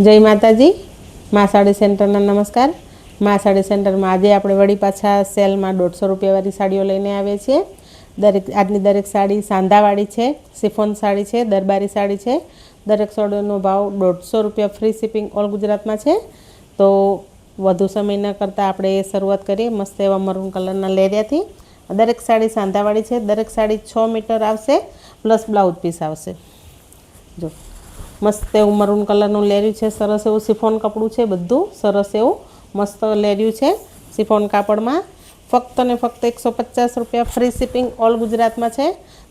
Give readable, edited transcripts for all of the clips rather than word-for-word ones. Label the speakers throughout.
Speaker 1: જય માતાજી। માં સાડી સેન્ટરના નમસ્કાર। માં સાડી સેન્ટરમાં આજે આપણે વળી પાછા સેલમાં 150 રૂપિયાવાળી સાડીઓ લઈને આવીએ છીએ। આજની દરેક સાડી સાંધાવાળી છે, શિફોન સાડી છે, દરબારી સાડી છે। દરેક સાડીનો ભાવ 150 રૂપિયા, ફ્રી શિપિંગ ઓલ ગુજરાતમાં છે। તો વધુ સમય ન કરતાં આપણે શરૂઆત કરીએ મસ્ત એવા મરૂન કલરના લેરિયાથી। દરેક સાડી સાંધાવાળી છે। દરેક સાડી 6 મીટર આવશે પ્લસ બ્લાઉઝ પીસ આવશે। જો મસ્ત એવું મરૂન કલરનું લેર્યું છે, સરસ એવું શિફોન કપડું છે, બધું સરસ એવું મસ્ત લેર્યું છે શિફોન કાપડમાં। ફક્ત ને ફક્ત 150 રૂપિયા, ફ્રી શિપિંગ ઓલ ગુજરાતમાં છે।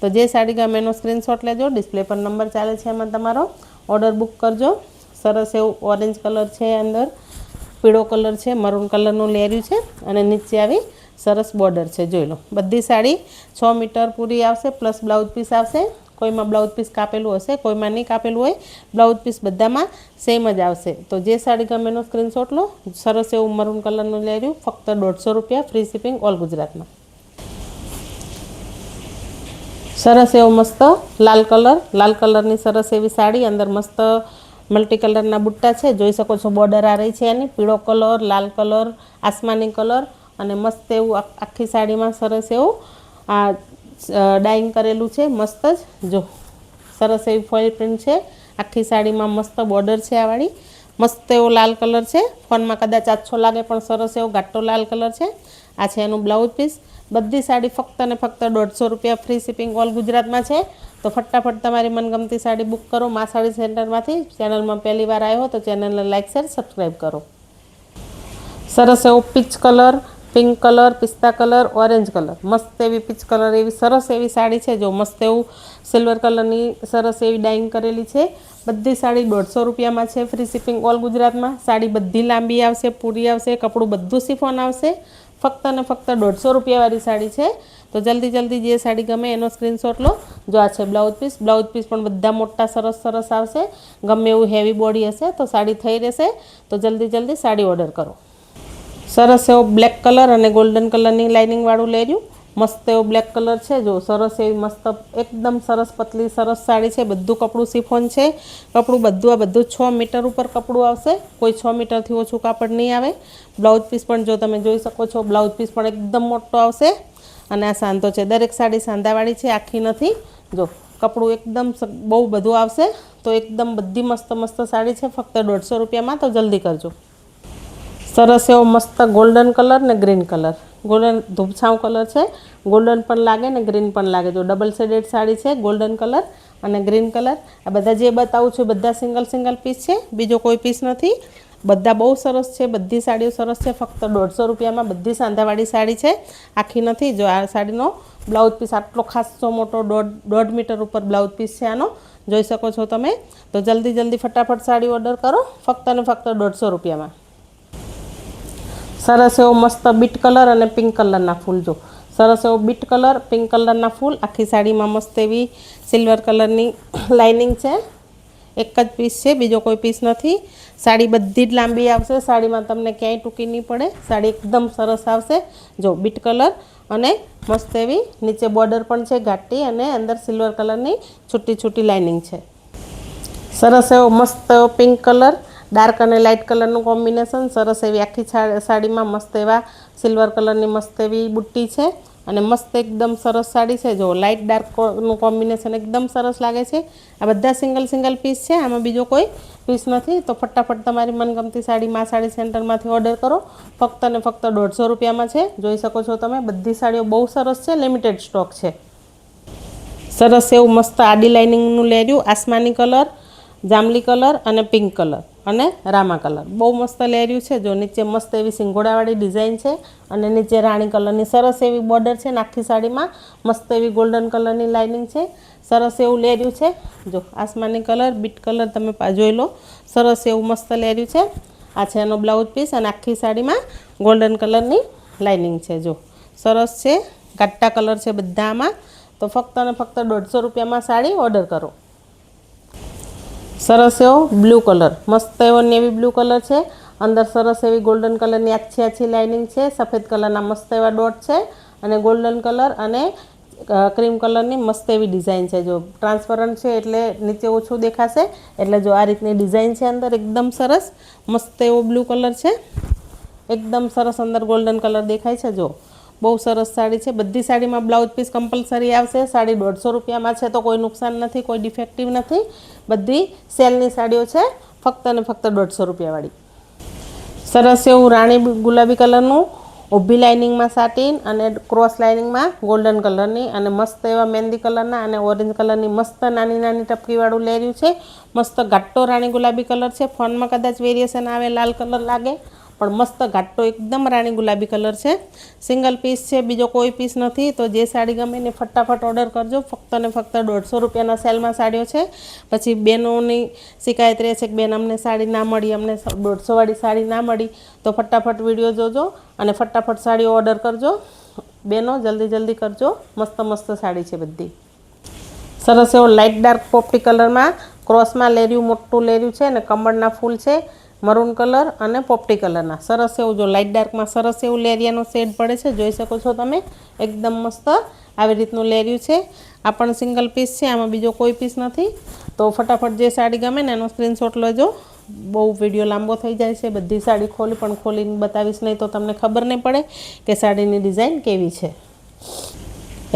Speaker 1: તો જે સાડી ગમે એનો સ્ક્રીનશોટ લેજો, ડિસ્પ્લે પર નંબર ચાલે છે, એમાં તમારો ઓર્ડર બુક કરજો। સરસ એવું ઓરેન્જ કલર છે, અંદર પીળો કલર છે, મરૂન કલરનું લેર્યું છે અને નીચે આવી સરસ બોર્ડર છે। જોઈ લો, બધી સાડી 6 મીટર પૂરી આવશે પ્લસ બ્લાઉઝ પીસ આવશે। કોઈમાં બ્લાઉઝ પીસ કાપેલું હશે, કોઈમાં નહીં કાપેલું હોય, બ્લાઉઝ પીસ બધામાં સેમ જ આવશે। તો જે સાડી ગમે એનો સ્ક્રીનશોટ લો। સરસ એવું મરૂન કલરનું લેર્યું, ફક્ત 150 રૂપિયા, ફ્રી શિપિંગ ઓલ ગુજરાતમાં। સરસ એવો મસ્ત લાલ કલરની સરસ એવી સાડી, અંદર મસ્ત મલ્ટી કલરના બુટ્ટા છે, જોઈ શકો છો। બોર્ડર આ રહી છે એની, પીળો કલર, લાલ કલર, આસમાની કલર અને મસ્ત એવું આખી સાડીમાં સરસ એવું આ ડાઇંગ કરેલું છે, મસ્ત જ। જો સરસ એવી ફોઇલ પ્રિન્ટ છે, આખી સાડીમાં મસ્ત બોર્ડર છે આવાળી। મસ્ત એવો લાલ કલર છે, ફોનમાં કદાચ આછો લાગે પણ સરસ એવો ઘાટો લાલ કલર છે। આ છે એનું બ્લાઉઝ પીસ। બધી સાડી ફક્ત ને ફક્ત 150 રૂપિયા, ફ્રી શિપિંગ ઓલ ગુજરાતમાં છે। તો ફટાફટ તમારી મનગમતી સાડી બુક કરો માં સાડી સેન્ટરમાંથી। ચેનલમાં પહેલી વાર આવ્યો તો ચેનલને લાઇક, શેર, સબસ્ક્રાઈબ કરો। સરસ એવો પીચ કલર, પિંક કલર, પિસ્તા કલર, ઓરેન્જ કલર, મસ્ત એવી પીચ કલર એવી સરસ એવી સાડી છે। જો મસ્ત એવું સિલ્વર કલરની સરસ એવી ડાઇંગ કરેલી છે। બધી સાડી 150 રૂપિયામાં છે, ફ્રી શિપિંગ ઓલ ગુજરાતમાં। સાડી બધી લાંબી આવશે, પૂરી આવશે, કપડું બધું શિફોન આવશે। ફક્ત ને ફક્ત 150 રૂપિયાવાળી સાડી છે। તો જલ્દી જે સાડી ગમે એનો સ્ક્રીનશોટ લો। જો આ છે બ્લાઉઝ પીસ પણ બધા મોટા સરસ આવશે। ગમે એવું હેવી બોડી હશે તો સાડી થઈ રહેશે। તો જલ્દી સાડી ઓર્ડર કરો। સરસ એવો બ્લેક કલર અને ગોલ્ડન કલરની લાઇનિંગવાળું લેર્યું, મસ્ત એવો બ્લેક કલર છે। જો સરસ એવી મસ્ત એકદમ સરસ પતલી સરસ સાડી છે। બધું કપડું શિફોન છે। કપડું બધું 6 મીટર ઉપર કપડું આવશે, કોઈ 6 મીટરથી ઓછું કાપડ નહીં આવે। બ્લાઉઝ પીસ પણ જો તમે જોઈ શકો છો, બ્લાઉઝ પીસ પણ એકદમ મોટો આવશે અને આ સાંધો છે। દરેક સાડી સાંધાવાળી છે, આખી નથી। જો કપડું એકદમ બહુ બધું આવશે। તો એકદમ બધી મસ્ત સાડી છે, ફક્ત 150 રૂપિયામાં। તો જલ્દી કરજો। સરસ એવો મસ્ત ગોલ્ડન કલર ને ગ્રીન કલર, ગોલ્ડન ધૂપછાંવ કલર છે। ગોલ્ડન પણ લાગે ને ગ્રીન પણ લાગે। જો ડબલ શેડેડ સાડી છે, ગોલ્ડન કલર અને ગ્રીન કલર। આ બધા જે બતાવું છું બધા સિંગલ પીસ છે, બીજો કોઈ પીસ નથી। બધા બહુ સરસ છે, બધી સાડીઓ સરસ છે, ફક્ત 150 રૂપિયામાં। બધી સાંધાવાળી સાડી છે, આખી નથી। જો આ સાડીનો બ્લાઉઝ પીસ આટલો ખાસો મોટો 1.5 મીટર ઉપર બ્લાઉઝ પીસ છે આનો, જોઈ શકો છો તમે। તો જલ્દી ફટાફટ સાડી ઓર્ડર કરો, ફક્ત ને ફક્ત 150 રૂપિયામાં। સરસ એવો મસ્ત બીટ કલર અને પિંક કલરના ફૂલ, જો સરસ એવો બીટ કલર, પિંક કલરના ફૂલ, આખી સાડીમાં મસ્ત એવી સિલ્વર કલરની લાઇનિંગ છે। એક જ પીસ છે, બીજો કોઈ પીસ નથી। સાડી બધી જ લાંબી આવશે, સાડીમાં તમને ક્યાંય ટૂંકી નહીં પડે। સાડી એકદમ સરસ આવશે। જો બીટ કલર અને મસ્ત એવી નીચે બોર્ડર પણ છે ઘાટી, અને અંદર સિલ્વર કલરની છૂટી લાઇનિંગ છે। સરસ એવો મસ્ત પિંક કલર, ડાર્ક અને લાઇટ કલરનું કોમ્બિનેશન। સરસ એવી આખી સાડીમાં મસ્ત એવા સિલ્વર કલરની મસ્ત એવી બુટ્ટી છે અને મસ્ત એકદમ સરસ સાડી છે। જો લાઇટ ડાર્કનું કોમ્બિનેશન એકદમ સરસ લાગે છે। આ બધા સિંગલ પીસ છે, આમાં બીજો કોઈ પીસ નથી। તો ફટાફટ તમારી મનગમતી સાડી માં સાડી સેન્ટરમાંથી ઓર્ડર કરો, ફક્ત ને ફક્ત 150 રૂપિયામાં છે। જોઈ શકો છો તમે, બધી સાડીઓ બહુ સરસ છે, લિમિટેડ સ્ટોક છે। સરસ એવું મસ્ત આડી લાઇનિંગનું લેર્યું, આસમાની કલર, જાંબલી કલર અને પિંક કલર અને રામા કલર, બહુ મસ્ત લેર્યું છે। જો નીચે મસ્ત એવી સિંગોડાવાળી ડિઝાઇન છે અને નીચે રાણી કલરની સરસ એવી બોર્ડર છે। આખી સાડીમાં મસ્ત એવી ગોલ્ડન કલરની લાઇનિંગ છે, સરસ એવું લેર્યું છે। જો આસમાની કલર, બીટ કલર તમે જોઈ લો, સરસ એવું મસ્ત લેર્યું છે। આ છે એનો બ્લાઉઝ પીસ અને આખી સાડીમાં ગોલ્ડન કલરની લાઇનિંગ છે। જો સરસ છે, ઘાટા કલર છે બધામાં। તો ફક્ત ને ફક્ત 150 રૂપિયામાં સાડી ઓર્ડર કરો। સરસ એવો બ્લુ કલર, મસ્ત એવો નેવી બ્લુ કલર છે। અંદર સરસ એવી ગોલ્ડન કલરની આછી લાઇનિંગ છે, સફેદ કલરના મસ્ત એવા ડોટ છે અને ગોલ્ડન કલર અને ક્રીમ કલરની મસ્ત એવી ડિઝાઇન છે. જો ટ્રાન્સપરન્ટ છે એટલે નીચે ઓછું દેખાશે. એટલે જો આ રીતની ડિઝાઇન છે અંદર એકદમ સરસ મસ્ત એવો બ્લુ કલર છે. એકદમ સરસ અંદર ગોલ્ડન કલર દેખાય છે. જો બહુ સરસ સાડી છે. બધી સાડીમાં બ્લાઉઝ પીસ કમ્પલસરી આવશે. સાડી 150 રૂપિયામાં છે તો કોઈ નુકસાન નથી, કોઈ ડિફેક્ટિવ નથી. બધી સેલની સાડીઓ છે, ફક્ત અને ફક્ત 150 રૂપિયાવાળી. સરસ એવું રાણી ગુલાબી કલરનું ઊભી લાઇનિંગમાં સાટીન અને ક્રોસ લાઇનિંગમાં ગોલ્ડન કલરની અને મસ્ત એવા મહેંદી કલરના અને ઓરેન્જ કલરની મસ્ત નાની નાની ટપકીવાળું લેર્યું છે. મસ્ત ઘાટો રાણી ગુલાબી કલર છે. ફોનમાં કદાચ વેરિએશન આવે, લાલ કલર લાગે, પણ મસ્ત ઘાટો એકદમ રાણી ગુલાબી કલર છે. સિંગલ પીસ છે, બીજો કોઈ પીસ નથી. તો જે સાડી ગમે એને ફટાફટ ઓર્ડર કરજો. ફક્ત અને ફક્ત 150 રૂપિયાના સેલમાં સાડીઓ છે. પછી બહેનોની શિકાયત રહે છે કે બેન અમને સાડી ના મળી, અમને 150 વાળી સાડી ના મળી, તો ફટાફટ વિડીયો જોજો અને ફટાફટ સાડીઓ ઓર્ડર કરજો. બહેનો જલ્દી જલ્દી કરજો. મસ્ત મસ્ત સાડી છે બધી. સરસ એવો લાઇટ ડાર્ક પોપટી કલરમાં ક્રોસમાં લેર્યું, મોટું લેર્યું છે અને કમળના ફૂલ છે. મરૂન કલર અને પોપટી કલરના સરસ એવું જો લાઇટ ડાર્કમાં સરસ એવું લેરિયાનો શેડ પડે છે. જોઈ શકો છો તમે. એકદમ મસ્ત આવી રીતનું લેર્યું છે. આ પણ સિંગલ પીસ છે, આમાં બીજો કોઈ પીસ નથી. તો ફટાફટ જે સાડી ગમે ને એનો સ્ક્રીનશોટ લેજો. બહુ વિડીયો લાંબો થઈ જાય છે. બધી સાડી ખોલીને બતાવીશ નહીં તો તમને ખબર નહીં પડે કે સાડીની ડિઝાઇન કેવી છે.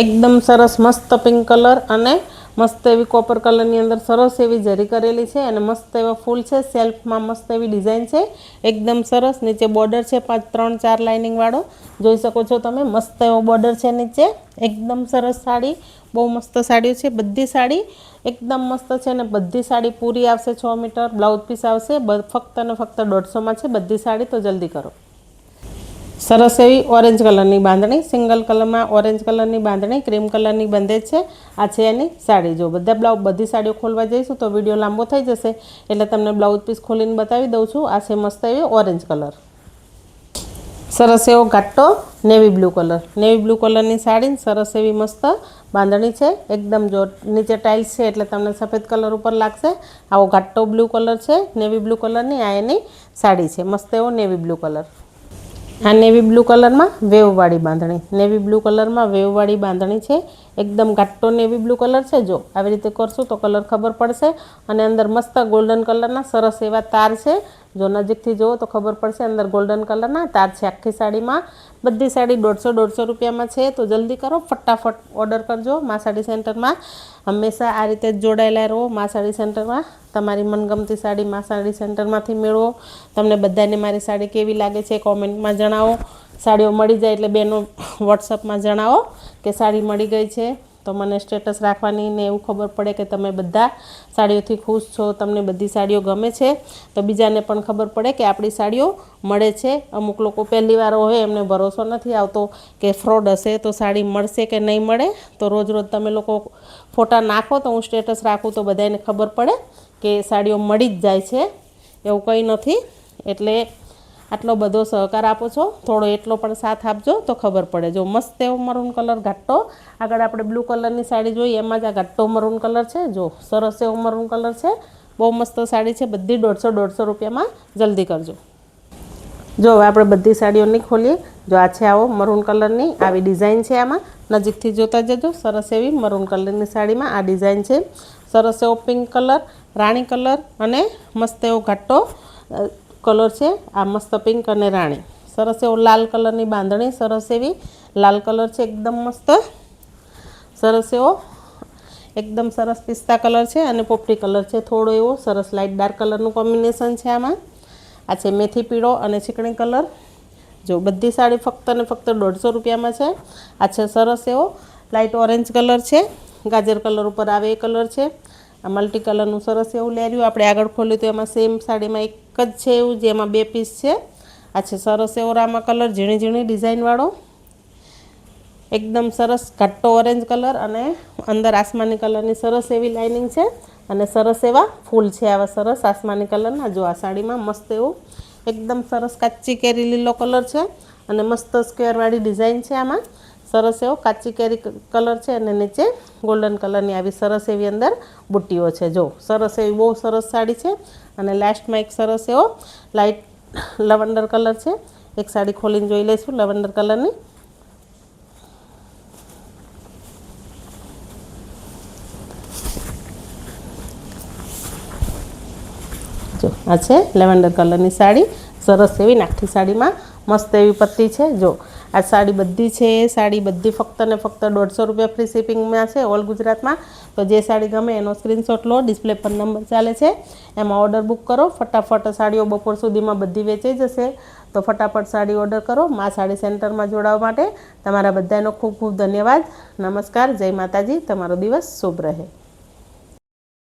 Speaker 1: એકદમ સરસ મસ્ત પિંક કલર અને મસ્ત એવી કોપર કલરની અંદર સરસ એવી જરી કરેલી છે અને મસ્ત એવા ફૂલ છે. સેલ્ફમાં મસ્ત એવી ડિઝાઇન છે. એકદમ સરસ. નીચે બોર્ડર છે 3-4 લાઇનિંગ વાળો. જોઈ શકો છો તમે. મસ્ત એવો બોર્ડર છે નીચે. એકદમ સરસ સાડી. બહુ મસ્ત સાડીઓ છે. બધી સાડી એકદમ મસ્ત છે અને બધી સાડી પૂરી આવશે 6 મીટર. બ્લાઉઝ પીસ આવશે. ફક્ત અને ફક્ત 150માં છે બધી સાડી. તો જલ્દી કરો. સરસ એવી ઓરેન્જ કલરની બાંધણી. સિંગલ કલરમાં ઓરેન્જ કલરની બાંધણી ક્રીમ કલરની બંધેજ છે. આ છે એની સાડી. જો બધી સાડીઓ ખોલવા જઈશું તો વિડીયો લાંબો થઈ જશે, એટલે તમને બ્લાઉઝ પીસ ખોલીને બતાવી દઉં છું. આ છે મસ્ત એવી ઓરેન્જ કલર. સરસ એવો ઘાટો navy blue colour. Navy blue કલરની સાડી સરસ એવી મસ્ત બાંધણી છે. એકદમ જો નીચે ટાઇલ્સ છે એટલે તમને સફેદ કલર ઉપર લાગશે. આવો ઘાટો બ્લુ કલર છે. નેવી બ્લુ કલરની આ એની સાડી છે. મસ્ત એવો નેવી બ્લુ કલર. આ નેવી બ્લુ કલરમાં વેવવાળી બાંધણી. નેવી બ્લુ કલરમાં વેવવાળી બાંધણી છે. એકદમ ઘાટો નેવી બ્લુ કલર છે. જો આવી રીતે કરશું તો કલર ખબર પડશે. અને અંદર મસ્ત ગોલ્ડન કલરના સરસ એવા તાર છે. જો નજીકથી જુઓ તો ખબર પડશે. અંદર ગોલ્ડન કલરના તાર છે આખી સાડીમાં. બધી સાડી 150 રૂપિયામાં છે. તો જલ્દી કરો, ફટાફટ ઓર્ડર કરજો. મા સાડી સેન્ટરમાં હંમેશા આ રીતે જ જોડાયેલા રહો. મા સાડી સેન્ટરમાં તમારી મનગમતી સાડી મા સાડી સેન્ટરમાંથી મેળવો. તમને બધાને મારી સાડી કેવી લાગે છે કોમેન્ટમાં જણાવો. સાડીઓ મળી જાય એટલે બેનો વોટ્સઅપમાં જણાવો કે સાડી મળી ગઈ છે. તો મને સ્ટેટસ રાખવાની ને એવું ખબર પડે કે તમે બધા સાડીઓથી ખુશ છો, તમને બધી સાડીઓ ગમે છે. તો બીજાને પણ ખબર પડે કે આપણી સાડીઓ મળે છે. અમુક લોકો પહેલી વાર હોય, એમને ભરોસો નથી આવતો કે ફ્રોડ હશે તો સાડી મળશે કે નહીં મળે. તો રોજ રોજ તમે લોકો ફોટા નાખો તો હું સ્ટેટસ રાખું તો બધાને ખબર પડે કે સાડીઓ મળી જ જાય છે. એવું કંઈ નથી. એટલે આટલો બધો સહકાર આપો છો, થોડો એટલો પણ સાથ આપજો તો ખબર પડે. જો મસ્ત એવો મરૂન કલર ઘાટો. આગળ આપણે બ્લુ કલરની સાડી જોઈએ, એમાં જ આ ઘાટો મરૂન કલર છે. જો સરસ એવો મરૂન કલર છે. બહુ મસ્ત સાડી છે. બધી 150 રૂપિયામાં. જલ્દી કરજો. જો હવે આપણે બધી સાડીઓની ખોલીએ. જો આ છે આવો મરૂન કલરની આવી ડિઝાઇન છે. આમાં નજીકથી જોતા જજો. સરસ એવી મરૂન કલરની સાડીમાં આ ડિઝાઇન છે. સરસ એવો પિંક કલર, રાણી કલર અને મસ્ત એવો ઘાટો કલર છે. આ મસ્ત પિંક અને રાણી. સરસ એવો લાલ કલરની બાંધણી. સરસ એવી લાલ કલર છે. એકદમ મસ્ત સરસ એવો એકદમ સરસ પિસ્તા કલર છે અને પોપટી કલર છે. થોડો એવો સરસ લાઇટ ડાર્ક કલરનું કોમ્બિનેશન છે આમાં. આ છે મેથી પીળો અને ચીકણી કલર. જો બધી સાડી ફક્ત અને ફક્ત 150 રૂપિયામાં છે. આ છે સરસ એવો લાઇટ ઓરેન્જ કલર છે. ગાજર કલર ઉપર આવે એ કલર છે. આ મલ્ટી કલરનું સરસ એવું લેર્યું. આપણે આગળ ખોલ્યું તો એમાં સેમ સાડીમાં એક જ છે એવું, જેમાં 2 પીસ છે. આ છે સરસ એવો રામા કલર, ઝીણી ઝીણી ડિઝાઇનવાળો. એકદમ સરસ ઘાટો ઓરેન્જ કલર અને અંદર આસમાની કલરની સરસ એવી લાઇનિંગ છે અને સરસ એવા ફૂલ છે આવા સરસ આસમાની કલરના. જો આ સાડીમાં મસ્ત એવું એકદમ સરસ કાચી કેરી લીલો કલર છે અને મસ્ત સ્ક્વેરવાળી ડિઝાઇન છે આમાં. સરસ એવો કાચી કેરી કલર છે અને નીચે ગોલ્ડન કલરની આવી સરસ એવી અંદર બુટ્ટીઓ છે. જો સરસ એવી બહુ સરસ સાડી છે. અને લાસ્ટમાં એક સરસ એવો લાઇટ લવંડર કલર છે. એક સાડી ખોલીને જોઈ લઈશું લવંડર કલરની. જો આ છે લેવેન્ડર કલરની સાડી, સરસ એવી નાખી સાડીમાં મસ્ત એવી પટ્ટી છે। જો આ સાડી બધી છે, સાડી બધી ફક્ત ને ફક્ત 150 રૂપિયા ફ્રી શિપિંગમાં છે ઓલ ગુજરાતમાં। તો જે સાડી ગમે એનો સ્ક્રીનશોટ લો, ડિસ્પ્લે પર નંબર ચાલે છે એમાં ઓર્ડર બુક કરો। ફટાફટ સાડીઓ બપોર સુધીમાં બધી વેચાઈ જશે। તો ફટાફટ સાડી ઓર્ડર કરો। મા સાડી સેન્ટરમાં જોડાવા માટે તમારા બધાનો ખૂબ ખૂબ ધન્યવાદ। નમસ્કાર, જય માતાજી, તમારો દિવસ શુભ રહે।